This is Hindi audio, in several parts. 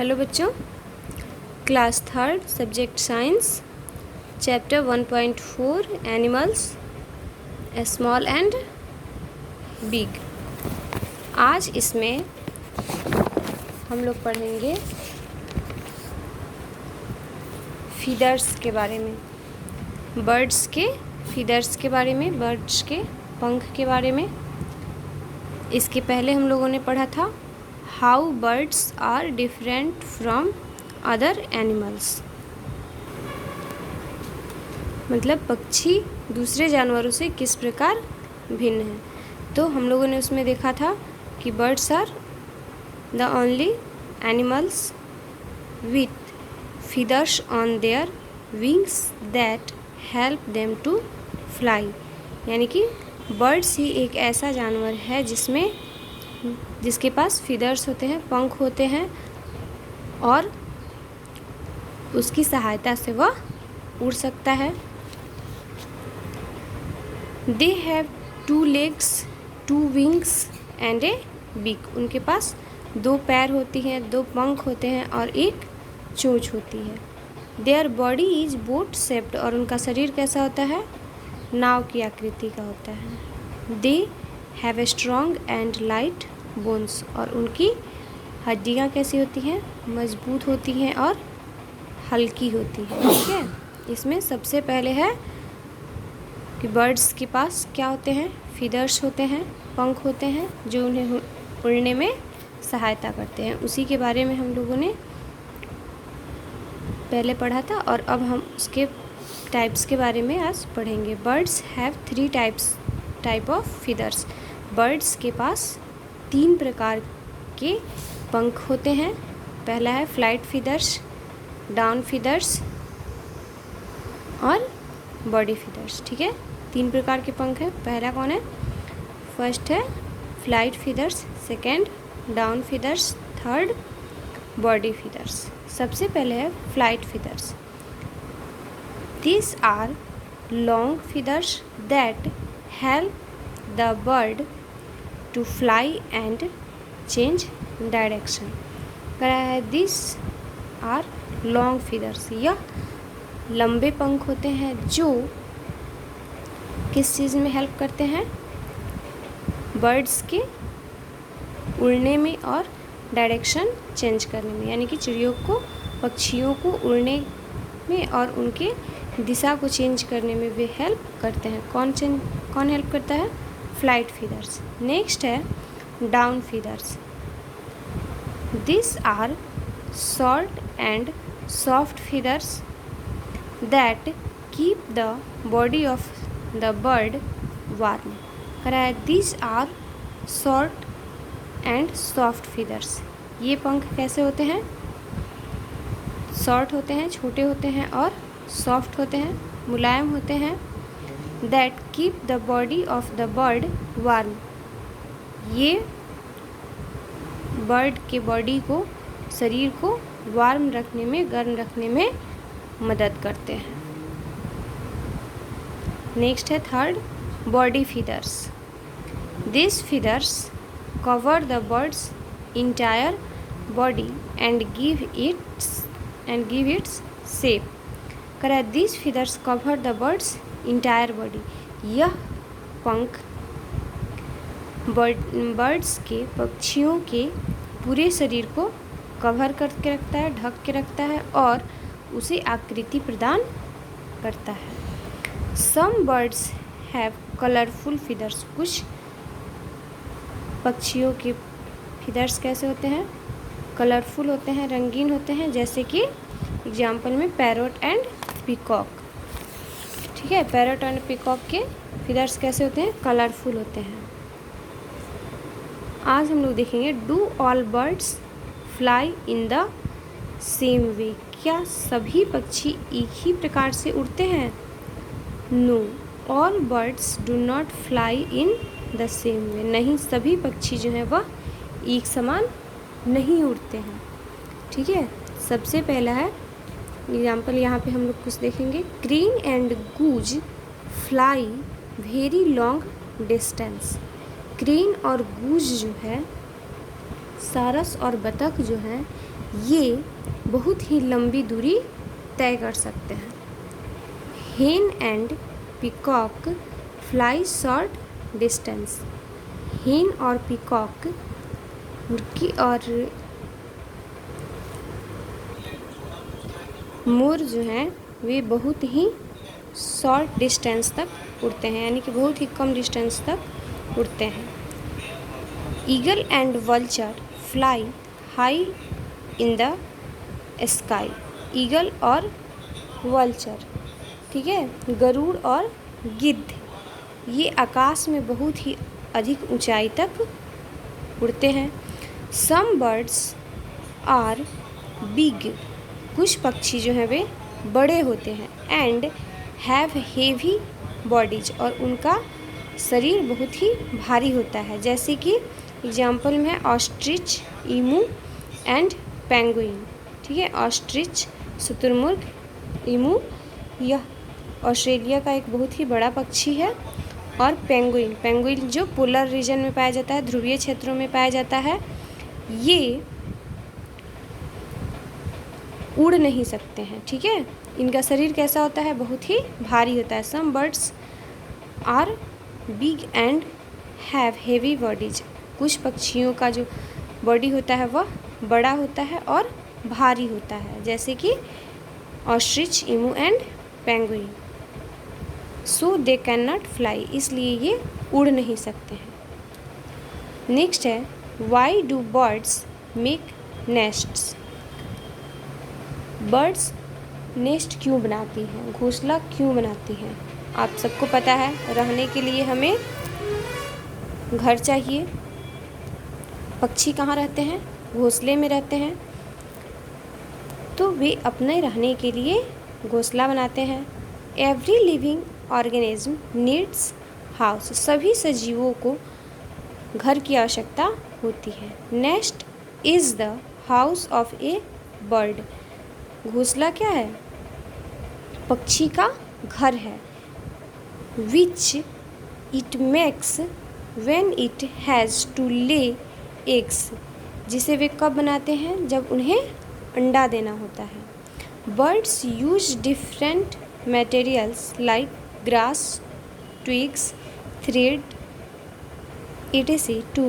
हेलो बच्चों, class third subject science chapter 1.4 animals small and big. आज इसमें हम लोग पढ़ेंगे फीदर्स के बारे में, बर्ड्स के फीदर्स के बारे में, बर्ड्स के पंख के बारे में। इसके पहले हम लोगों ने पढ़ा था how birds are different from other animals, मतलब पक्षी दूसरे जानवरों से किस प्रकार भिन्न है। तो हम लोगों ने उसमें देखा था कि birds are the only animals with feathers on their wings that help them to fly, यानी कि बर्ड्स ही एक ऐसा जानवर है जिसके पास फीदर्स होते हैं, पंख होते हैं और उसकी सहायता से वह उड़ सकता है। They have 2 legs, 2 wings and A beak। उनके पास 2 पैर होती हैं, 2 पंख होते हैं और एक चोंच होती है। Their body is boat shaped, और उनका शरीर कैसा होता है, नाव की आकृति का होता है। They have a strong and light bones, और उनकी हड्डियाँ कैसी होती हैं, मजबूत होती हैं और हल्की होती है। ठीक है, इसमें सबसे पहले है कि बर्ड्स के पास क्या होते हैं, फीदर्स होते हैं, पंख होते हैं जो उन्हें उड़ने में सहायता करते हैं। उसी के बारे में हम लोगों ने पहले पढ़ा था और अब हम उसके टाइप्स के बारे में आज पढ़ेंगे। Birds have 3 type of feathers. Birds के पास 3 प्रकार के पंख होते हैं। पहला है फ्लाइट फीदर्स, डाउन फीदर्स और बॉडी फीदर्स। ठीक है, 3 प्रकार के पंख हैं। पहला कौन है, फर्स्ट है flight feathers, second down feathers, third body feathers. सबसे पहले है flight feathers. These are long feathers that help the bird to fly and change direction। कहा है these are long feathers, यह लंबे पंख होते हैं जो किस चीज़ में हेल्प करते हैं, बर्ड्स के उड़ने में और डायरेक्शन चेंज करने में, यानी कि चिड़ियों को, पक्षियों को उड़ने में और उनके दिशा को चेंज करने में वे हेल्प करते हैं। कौन हेल्प करता है, फ्लाइट फीदर्स। नेक्स्ट है down feathers. This are short and soft feathers that keep the body of the bird warm. करा है this are short and soft feathers. ये पंख कैसे होते हैं, शॉर्ट होते हैं, छोटे होते हैं और सॉफ्ट होते हैं, मुलायम होते हैं। That keep the body of the bird warm, ये बर्ड के बॉडी को, शरीर को वार्म रखने में, गर्म रखने में मदद करते हैं। नेक्स्ट है third body feathers. This feathers cover the birds entire body and give its shape. करा this feathers cover the birds entire body, यह पंख बर्ड्स के, पक्षियों के पूरे शरीर को कवर करके रखता है, ढक के रखता है और उसे आकृति प्रदान करता है। Some birds have colourful feathers, कुछ पक्षियों के फीदर्स कैसे होते हैं, कलरफुल होते हैं, रंगीन होते हैं, जैसे कि एग्जाम्पल में पैरोट एंड पीकॉक। ठीक है, पैरोट एंड पीकॉक के फीदर्स कैसे होते हैं, कलरफुल होते हैं। आज हम लोग देखेंगे do all birds fly in the same way. क्या सभी पक्षी एक ही प्रकार से उड़ते हैं, know all birds do not fly in the same way. नहीं, सभी पक्षी जो हैं वह एक समान नहीं उड़ते हैं। ठीक है, सबसे पहला है एग्जाम्पल, यहाँ पे हम लोग कुछ देखेंगे। Crane and goose fly very long distance. Crane और गूज जो है सारस और बतख जो हैं ये बहुत ही लंबी दूरी तय कर सकते हैं। हेन and peacock fly short distance. हेन और पीकॉक मुर्गी और मोर जो हैं वे बहुत ही शॉर्ट डिस्टेंस तक उड़ते हैं, यानी कि बहुत ही कम डिस्टेंस तक उड़ते हैं। Eagle and vulture fly high in the sky. Eagle और वल्चर, ठीक है, गरुड़ और गिद्ध, ये आकाश में बहुत ही अधिक ऊंचाई तक उड़ते हैं। सम बर्ड्स आर बिग, कुछ पक्षी जो हैं वे बड़े होते हैं। एंड हैव हेवी बॉडीज, और उनका शरीर बहुत ही भारी होता है। जैसे कि एग्जाम्पल में है ऑस्ट्रिच, ईमू एंड पेंगुइन, ठीक है। ऑस्ट्रिच शुतुरमुर्ग, ईमू यह ऑस्ट्रेलिया का एक बहुत ही बड़ा पक्षी है, और पेंगुइन, पेंगुइन जो पोलर रीजन में पाया जाता है, ध्रुवीय क्षेत्रों में पाया जाता है, ये उड़ नहीं सकते हैं, ठीक है। इनका शरीर कैसा होता है, बहुत ही भारी होता है। Some birds are big and have heavy bodies, कुछ पक्षियों का जो बॉडी होता है वह बड़ा होता है और भारी होता है, जैसे कि ostrich, emu and penguin. So they can not fly, इसलिए ये उड़ नहीं सकते हैं। नेक्स्ट है why do birds make nests. Birds नेस्ट क्यों बनाती हैं, घोंसला क्यों बनाती हैं? आप सबको पता है, रहने के लिए हमें घर चाहिए। पक्षी कहाँ रहते हैं, घोंसले में रहते हैं, तो वे अपने रहने के लिए घोंसला बनाते हैं। Every living organism needs house, सभी सजीवों को घर की आवश्यकता होती है। Nest is the house of a bird, घोंसला क्या है, पक्षी का घर है। Which it makes when it has to lay eggs, जिसे वे कब बनाते हैं, जब उन्हें अंडा देना होता है। Birds use different materials like grass, twigs, thread etc to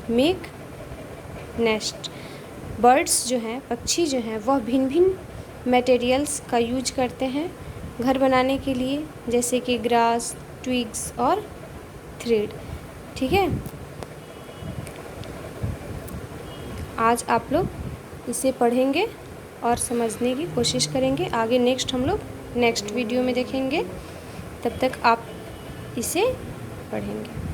make nest. Birds जो हैं, पक्षी जो हैं, वह भिन्न भिन्न मटेरियल्स का यूज करते हैं घर बनाने के लिए, जैसे कि ग्रास, ट्विग्स और थ्रेड, ठीक है। आज आप लोग इसे पढ़ेंगे और समझने की कोशिश करेंगे। आगे नेक्स्ट हम लोग नेक्स्ट वीडियो में देखेंगे, तब तक आप इसे पढ़ेंगे।